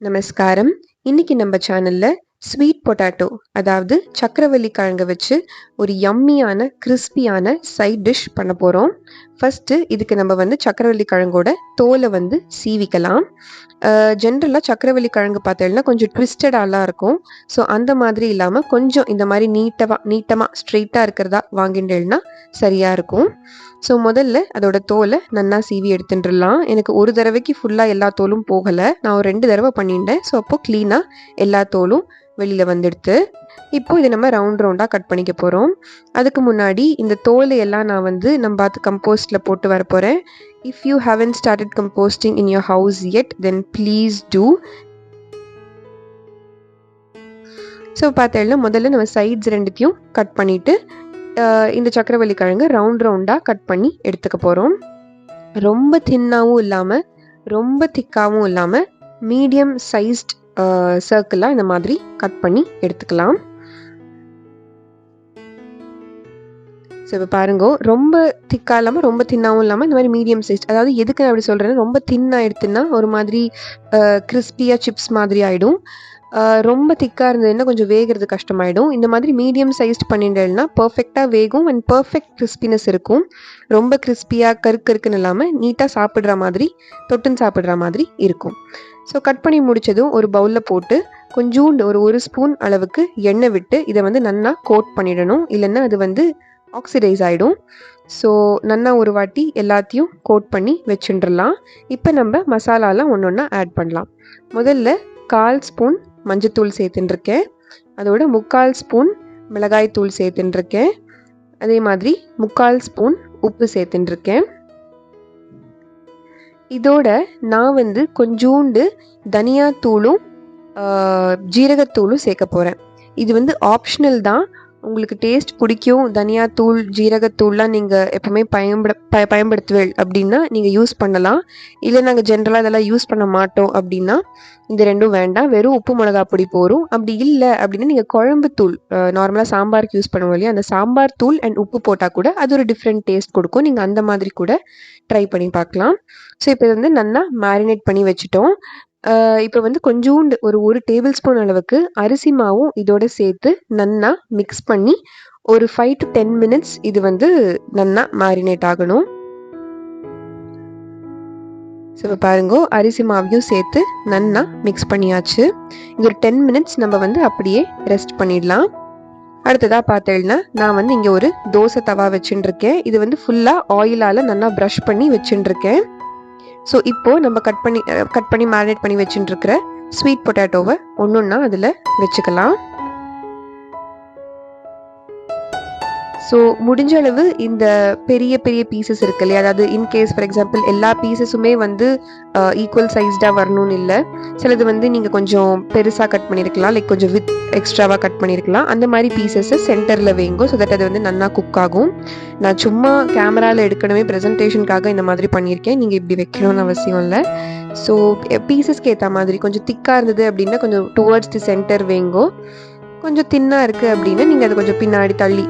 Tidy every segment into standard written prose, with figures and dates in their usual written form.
நமஸ்காரம். இன்னைக்கு நம்ம சேனல்ல ஸ்வீட் பொட்டாட்டோ அதாவது சக்கரவள்ளி கிழங்க வச்சு ஒரு யம்மியான கிறிஸ்பியான சைட் டிஷ் பண்ண போகிறோம். ஃபஸ்ட்டு இதுக்கு நம்ம சக்கரவள்ளி கிழங்கோட தோலை சீவிக்கலாம். ஜென்ரலாக சக்கரவள்ளி கிழங்கு பார்த்தீங்கன்னா கொஞ்சம் ட்விஸ்டடாலாம் இருக்கும். ஸோ அந்த மாதிரி இல்லாமல் கொஞ்சம் இந்த மாதிரி நீட்டமாக ஸ்ட்ரெயிட்டாக இருக்கிறதா வாங்கிட்டேன்னா சரியாக இருக்கும். ஸோ முதல்ல அதோட தோலை நன்னா சீவி எடுத்துட்டுலாம். எனக்கு ஒரு தடவைக்கு ஃபுல்லாக எல்லா தோலும் போகலை, நான் ஒரு 2 தடவை பண்ணிட்டேன். ஸோ அப்போது க்ளீனாக எல்லா தோலும் வெளியில் வந்துடுத்து. இப்போ இதை நம்ம ரவுண்டாக கட் பண்ணிக்க போகிறோம். அதுக்கு முன்னாடி இந்த தோலை எல்லாம் நான் நம்ம பார்த்து கம்போஸ்டில் போட்டு வர போகிறேன். If you haven't started composting in your house yet then please do. So பார்த்தேன்னா முதல்ல நம்ம சைட்ஸ் ரெண்டுத்தையும் கட் பண்ணிவிட்டு இந்த சக்கரவள்ளி கிழங்கு ரவுண்டாக கட் பண்ணி எடுத்துக்க போகிறோம். ரொம்ப தின்னாகவும் இல்லாமல் ரொம்ப திக்காகவும் இல்லாமல் மீடியம் சைஸ்ட் சர்க்கிளாக இந்த மாதிரி கட் பண்ணி எடுத்துக்கலாம். ஸோ இப்போ பாருங்க, ரொம்ப திக்காக இல்லாமல் ரொம்ப தின்னாகவும் இல்லாமல் இந்த மாதிரி மீடியம் சைஸ். அதாவது எதுக்கு நான் அப்படி சொல்கிறேன்னா, ரொம்ப தின்னாக எடுத்துன்னா ஒரு மாதிரி கிறிஸ்பியாக சிப்ஸ் மாதிரி ஆகிடும். ரொம்ப திக்காக இருந்ததுன்னா கொஞ்சம் வேகிறது கஷ்டமாயிடும். இந்த மாதிரி மீடியம் சைஸ்ட் பண்ணிட்டேன்னா பர்ஃபெக்டாக வேகும் அண்ட் பர்ஃபெக்ட் கிறிஸ்பினஸ் இருக்கும். ரொம்ப கிறிஸ்பியாக கருக்குன்னு இல்லாமல் நீட்டாக சாப்பிட்ற மாதிரி தொட்டுன்னு சாப்பிட்ற மாதிரி இருக்கும். ஸோ கட் பண்ணி முடித்ததும் ஒரு பவுலில் போட்டு கொஞ்சோண்டு ஒரு ஸ்பூன் அளவுக்கு எண்ணெய் விட்டு இதை நன்னா கோட் பண்ணிடணும். இல்லைன்னா அது ஆக்சிடைஸ் ஆகிடும். ஸோ நன்னா ஒரு வாட்டி எல்லாத்தையும் கோட் பண்ணி வச்சுட்டுலாம். இப்போ நம்ம மசாலாலாம் ஒன்று ஒன்றா ஆட் பண்ணலாம். முதல்ல 1/4 ஸ்பூன் மஞ்சத்தூள் சேர்த்துட்டுருக்கேன். அதோட 3/4 ஸ்பூன் மிளகாய் தூள் சேர்த்துட்டுருக்கேன். அதே மாதிரி 3/4 ஸ்பூன் உப்பு சேர்த்துட்டுருக்கேன். இதோட நான் கொஞ்சோண்டு தனியாத்தூளும் ஜீரகத்தூளும் சேர்க்க போகிறேன். இது ஆப்ஷனல் தான். உங்களுக்கு டேஸ்ட் பிடிக்கும், தனியாத்தூள் ஜீரகத்தூள்லாம் நீங்கள் எப்பவுமே பயன்படுத்துவேள் அப்படின்னா நீங்கள் யூஸ் பண்ணலாம். இல்லை நாங்கள் ஜென்ரலாக இதெல்லாம் யூஸ் பண்ண மாட்டோம் அப்படின்னா இந்த ரெண்டும் வேண்டாம், வெறும் உப்பு மிளகா பொடி போரும். அப்படி இல்லை அப்படின்னா நீங்கள் குழம்பு தூள் நார்மலாக சாம்பாருக்கு யூஸ் பண்ணுவோம் இல்லையா, அந்த சாம்பார் தூள் அண்ட் உப்பு போட்டால் கூட அது ஒரு டிஃப்ரெண்ட் டேஸ்ட் கொடுக்கும். நீங்கள் அந்த மாதிரி கூட ட்ரை பண்ணி பார்க்கலாம். ஸோ இப்போ நல்லா மேரினேட் பண்ணி வச்சுட்டோம். இப்போ கொஞ்சோண்டு ஒரு டேபிள் ஸ்பூன் அளவுக்கு அரிசி மாவும் இதோட சேர்த்து நன்னா மிக்ஸ் பண்ணி ஒரு 5 to 10 minutes இது நன்னா மேரினேட் ஆகணும். ஸோ இப்போ பாருங்க, அரிசி மாவையும் சேர்த்து நன்னா மிக்ஸ் பண்ணியாச்சு. இது ஒரு 10 minutes நம்ம அப்படியே ரெஸ்ட் பண்ணிடலாம். அடுத்ததாக பார்த்தேன்னா நான் இங்கே ஒரு தோசை தவா வச்சுட்டுருக்கேன். இது ஃபுல்லாக ஆயிலால் நல்லா ப்ரஷ் பண்ணி வச்சுட்டுருக்கேன். ஸோ இப்போது நம்ம கட் பண்ணி மேரினேட் பண்ணி வச்சுட்டுருக்கிற ஸ்வீட் பொட்டாட்டோவை ஒன்றா அதில் வச்சுக்கலாம். ஸோ முடிஞ்ச அளவு இந்த பெரிய பெரிய பீசஸ் இருக்கு இல்லையா, அதாவது இன்கேஸ் ஃபார் எக்ஸாம்பிள் எல்லா பீசஸுமே ஈக்குவல் சைஸ்டாக வரணும்னு இல்லை. சிலது நீங்கள் கொஞ்சம் பெருசாக கட் பண்ணியிருக்கலாம், லைக் கொஞ்சம் வித் எக்ஸ்ட்ராவாக கட் பண்ணியிருக்கலாம். அந்த மாதிரி பீசஸை சென்டரில் வைங்கோ, ஸோ தட் அது நல்லா குக் ஆகும். நான் சும்மா கேமராவில் எடுக்கணுமே ப்ரெசன்டேஷனுக்காக இந்த மாதிரி பண்ணியிருக்கேன். நீங்கள் இப்படி வைக்கணும்னு அவசியம் இல்லை. ஸோ பீசஸ்க்கு ஏற்ற மாதிரி கொஞ்சம் திக்காக இருந்தது அப்படின்னா கொஞ்சம் டுவர்ட்ஸ் தி சென்டர் வைங்கோ. கொஞ்சம் தின்னாக இருக்குது அப்படின்னா நீங்கள் அதை கொஞ்சம் பின்னாடி தள்ளி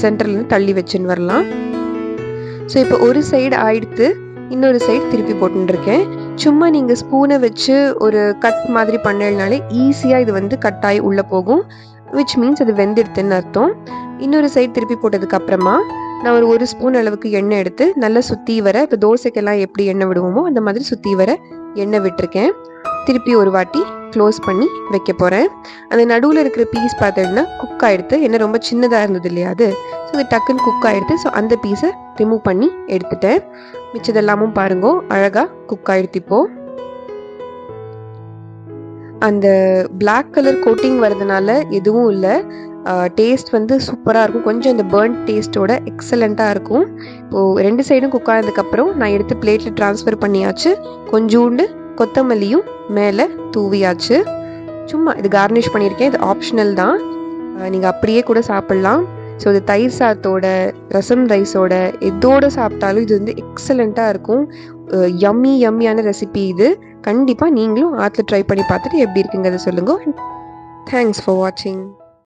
சென்டர்லேருந்து தள்ளி வச்சுன்னு வரலாம். ஸோ இப்போ ஒரு சைடு ஆயிடுத்து, இன்னொரு சைடு திருப்பி போட்டுருக்கேன். சும்மா நீங்கள் ஸ்பூனை வச்சு ஒரு கட் மாதிரி பண்ணலனாலே ஈஸியாக இது கட் ஆகி உள்ளே போகும், விச் மீன்ஸ் அது வெந்துடுத்துன்னு அர்த்தம். இன்னொரு சைடு திருப்பி போட்டதுக்கு அப்புறமா நான் ஒரு ஸ்பூன் அளவுக்கு எண்ணெய் எடுத்து நல்லா சுற்றி வர, இப்போ தோசைக்கெல்லாம் எப்படி எண்ணெய் விடுவோமோ அந்த மாதிரி சுற்றி வர எண்ணெய் விட்டுருக்கேன். திருப்பி ஒரு வாட்டி க்ளோஸ் பண்ணி வைக்க போகிறேன். அந்த நடுவில் இருக்கிற பீஸ் பார்த்தீங்கன்னா குக் ஆகிடுது. என்ன ரொம்ப சின்னதாக இருந்தது இல்லையா அது, ஸோ அது டக்குன்னு குக் ஆகிடுது. ஸோ அந்த பீஸை ரிமூவ் பண்ணி எடுத்துட்டேன். மிச்சதெல்லாமும் பாருங்கோ அழகாக குக் ஆகிடுது. இப்போது அந்த பிளாக் கலர் கோட்டிங் வரதுனால எதுவும் இல்லை, டேஸ்ட் சூப்பராக இருக்கும். கொஞ்சம் இந்த பர்ன்ட் டேஸ்ட்டோட எக்ஸலண்ட்டாக இருக்கும். இப்போது 2 சைடும் குக் ஆனதுக்கப்புறம் நான் எடுத்து பிளேட்டில் ட்ரான்ஸ்ஃபர் பண்ணியாச்சு. கொஞ்சோண்டு கொத்தமல்லியும் மேலே தூவியாச்சு. சும்மா இது கார்னிஷ் பண்ணியிருக்கேன், இது ஆப்ஷனல் தான், நீங்கள் அப்படியே கூட சாப்பிட்லாம். ஸோ இது தயிர் சாதத்தோட, ரசம் ரைஸோட எதோட சாப்பிட்டாலும் இது எக்ஸலண்ட்டாக இருக்கும். யம்மியான ரெசிபி இது. கண்டிப்பாக நீங்களும் ஆற்றுல ட்ரை பண்ணி பார்த்துட்டு எப்படி இருக்குங்கிறத சொல்லுங்கள். தேங்க்ஸ் ஃபார் வாட்சிங்.